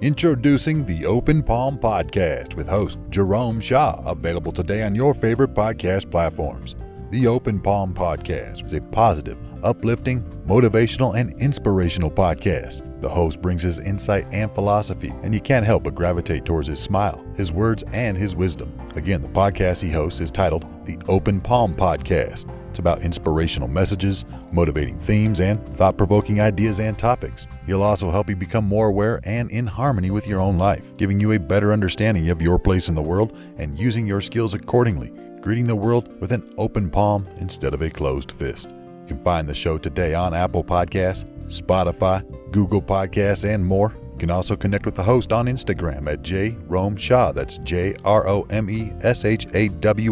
Introducing the Open Palm Podcast with host Jerome Shaw, available today on your favorite podcast platforms. The Open Palm Podcast is a positive, uplifting, motivational, and inspirational podcast. The host brings his insight and philosophy, and you can't help but gravitate towards his smile, his words, and his wisdom. Again, the podcast he hosts is titled The Open Palm Podcast. It's about inspirational messages, motivating themes, and thought-provoking ideas and topics. He'll also help you become more aware and in harmony with your own life, giving you a better understanding of your place in the world and using your skills accordingly, greeting the world with an open palm instead of a closed fist. You can find the show today on Apple Podcasts, Spotify, Google Podcasts, and more. You can also connect with the host on Instagram at Jerome Shaw. That's JROMESHAW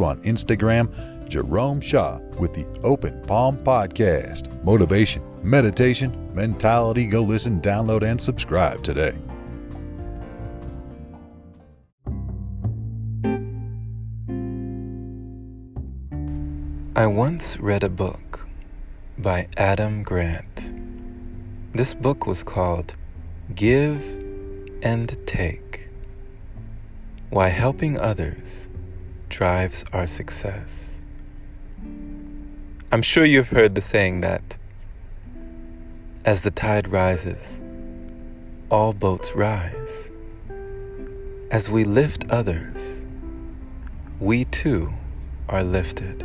on Instagram. Jerome Shaw with the Open Palm Podcast. Motivation, meditation, mentality. Go listen, download, and subscribe today. I once read a book by Adam Grant. This book was called Give and Take: Why Helping Others Drives Our Success. I'm sure you've heard the saying that as the tide rises, all boats rise. As we lift others, we too are lifted.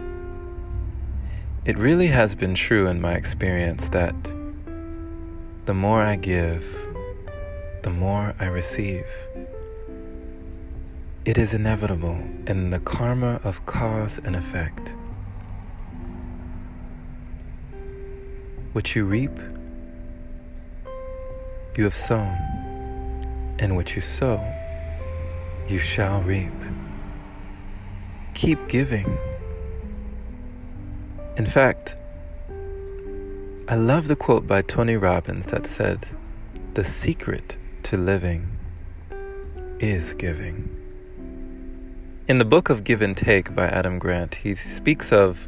It really has been true in my experience that the more I give, the more I receive. It is inevitable in the karma of cause and effect. What you reap, you have sown, and what you sow, you shall reap. Keep giving. In fact, I love the quote by Tony Robbins that said, "The secret to living is giving." In the book of Give and Take by Adam Grant, he speaks of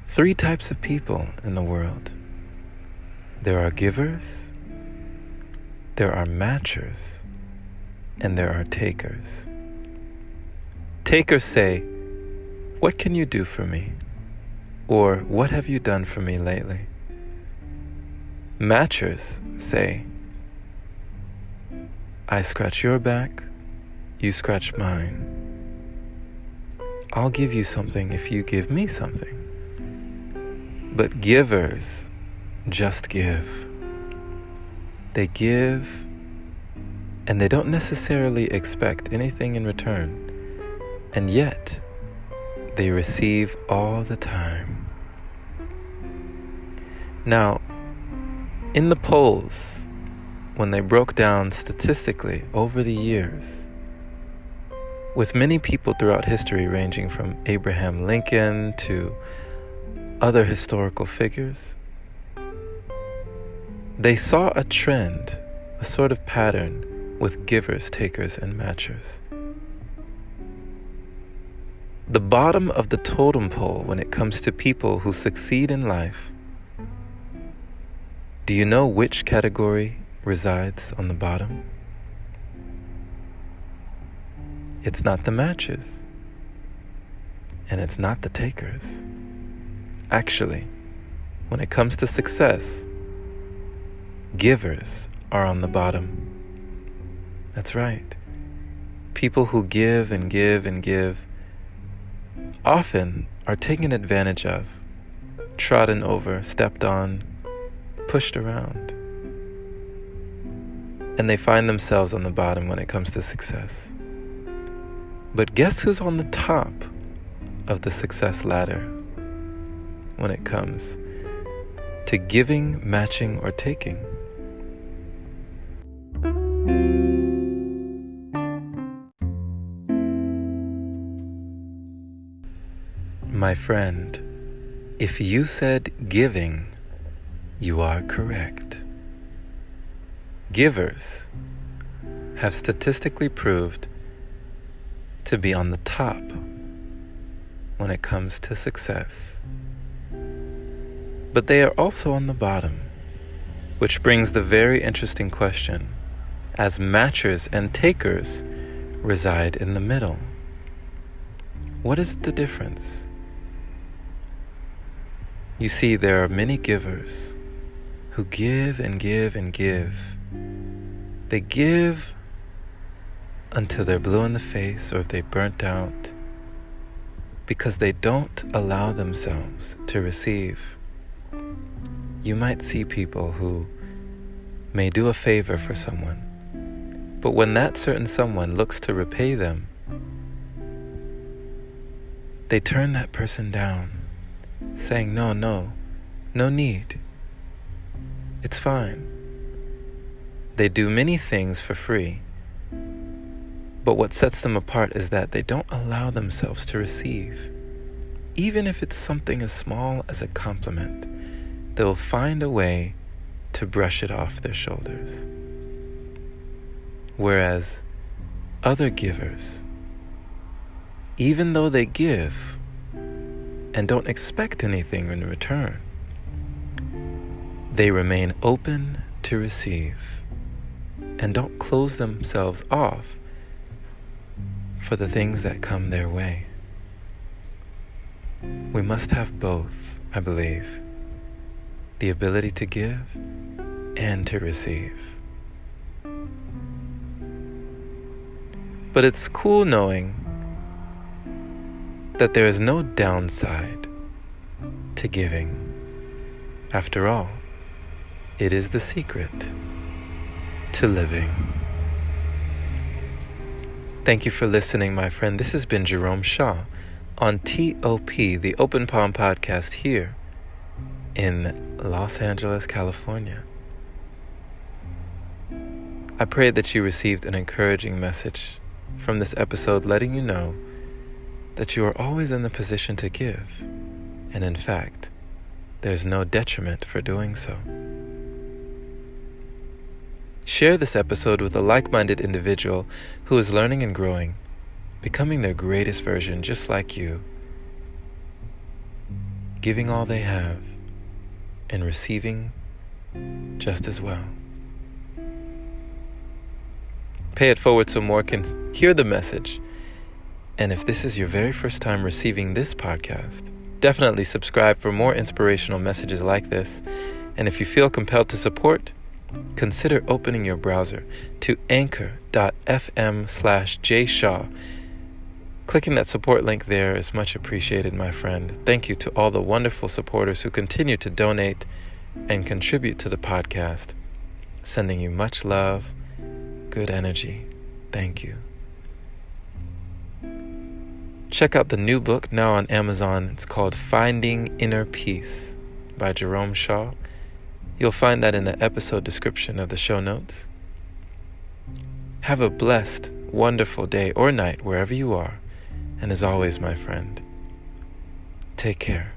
3 types of people in the world. There are givers, there are matchers, and there are takers. Takers say, "What can you do for me?" Or, "What have you done for me lately?" Matchers say, "I scratch your back, you scratch mine. I'll give you something if you give me something." But givers just give. They give, and they don't necessarily expect anything in return, and yet they receive all the time. Now, in the polls, when they broke down statistically over the years, with many people throughout history ranging from Abraham Lincoln to other historical figures, they saw a trend, a sort of pattern with givers, takers, and matchers. The bottom of the totem pole when it comes to people who succeed in life, do you know which category resides on the bottom? It's not the matchers, and it's not the takers. Actually, when it comes to success, givers are on the bottom. That's right. People who give and give and give often are taken advantage of, trodden over, stepped on, pushed around. And they find themselves on the bottom when it comes to success. But guess who's on the top of the success ladder when it comes to giving, matching, or taking? My friend, if you said giving, you are correct. Givers have statistically proved to be on the top when it comes to success. But they are also on the bottom, which brings the very interesting question, as matchers and takers reside in the middle. What is the difference? You see, there are many givers who give and give and give. They give until they're blue in the face or they burnt out because they don't allow themselves to receive. You might see people who may do a favor for someone, but when that certain someone looks to repay them, they turn that person down, saying, no need. It's fine. They do many things for free, but what sets them apart is that they don't allow themselves to receive. Even if it's something as small as a compliment, they'll find a way to brush it off their shoulders. Whereas other givers, even though they give and don't expect anything in return, they remain open to receive and don't close themselves off for the things that come their way. We must have both, I believe, the ability to give and to receive. But it's cool knowing that there is no downside to giving. After all, it is the secret to living. Thank you for listening, my friend. This has been Jerome Shaw on TOP, the Open Palm Podcast here in Los Angeles, California. I pray that you received an encouraging message from this episode, letting you know that you are always in the position to give, and in fact, there's no detriment for doing so. Share this episode with a like-minded individual who is learning and growing, becoming their greatest version just like you, giving all they have and receiving just as well. Pay it forward so more can hear the message. And if this is your very first time receiving this podcast, definitely subscribe for more inspirational messages like this. And if you feel compelled to support, consider opening your browser to anchor.fm/jshaw. Clicking that support link there is much appreciated, my friend. Thank you to all the wonderful supporters who continue to donate and contribute to the podcast. Sending you much love, good energy. Thank you. Check out the new book now on Amazon. It's called Finding Inner Peace by Jerome Shaw. You'll find that in the episode description of the show notes. Have a blessed, wonderful day or night wherever you are. And as always, my friend, take care.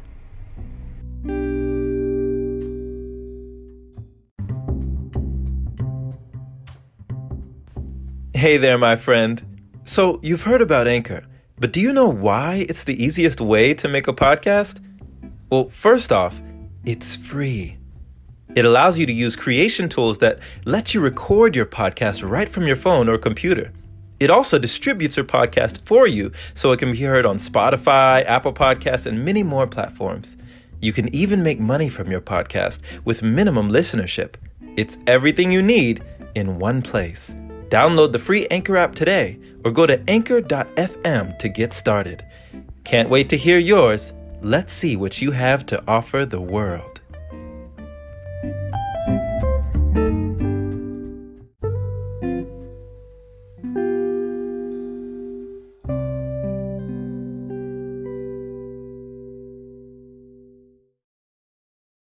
Hey there, my friend. So you've heard about Anchor, but do you know why it's the easiest way to make a podcast? Well, first off, it's free. It allows you to use creation tools that let you record your podcast right from your phone or computer. It also distributes your podcast for you so it can be heard on Spotify, Apple Podcasts, and many more platforms. You can even make money from your podcast with minimum listenership. It's everything you need in one place. Download the free Anchor app today or go to anchor.fm to get started. Can't wait to hear yours. Let's see what you have to offer the world.